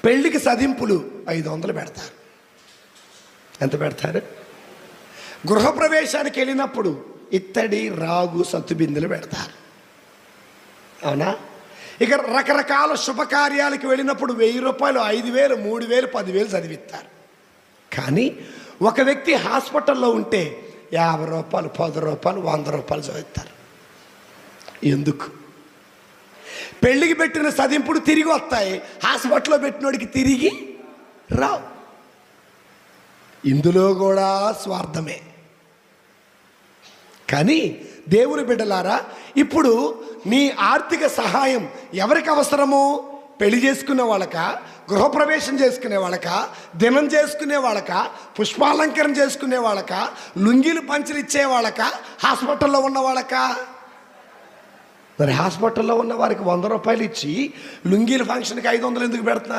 పెళ్ళికి సదింపులు 500 పెడతారు. ఎంత పెడతారు? గృహప్రవేశానికి వెళ్ళినప్పుడు ఇత్తడి రాగు సత్తుబిందులు పెడతారు. అవునా? ఇక రకరకాల శుభకార్యాలకు వెళ్ళినప్పుడు 1000 రూపాయలు, 5000, 3000, 10,000 చదివిస్తారు. కానీ ఒక వ్యక్తి హాస్పిటల్లో ఉంటే 50 రూపాయలు, 10 రూపాయలు, 100 రూపాయలు చదివిస్తారు. ఎందుకు? పెళ్ళికి పెట్టిన సదింపుడు తిరిగి వస్తాయి, హాస్పిటల్లో పెట్టినోడికి తిరిగి రావు. ఇందులో కూడా స్వార్థమే. కానీ దేవుని బిడ్డలారా, ఇప్పుడు నీ ఆర్థిక సహాయం ఎవరికి అవసరము? పెళ్లి చేసుకునే వాళ్ళక, గృహప్రవేశం చేసుకునే వాళ్ళక, దినం చేసుకునే వాళ్ళక, పుష్పాలంకరణ చేసుకునే వాళ్ళక, లుంగీలు పంచలు ఇచ్చే వాళ్ళక, హాస్పిటల్లో ఉన్న వాళ్ళక? మరి హాస్పిటల్లో ఉన్న వారికి 100 రూపాయలు ఇచ్చి లుంగీల ఫంక్షన్కి 500 ఎందుకు పెడుతున్నారు?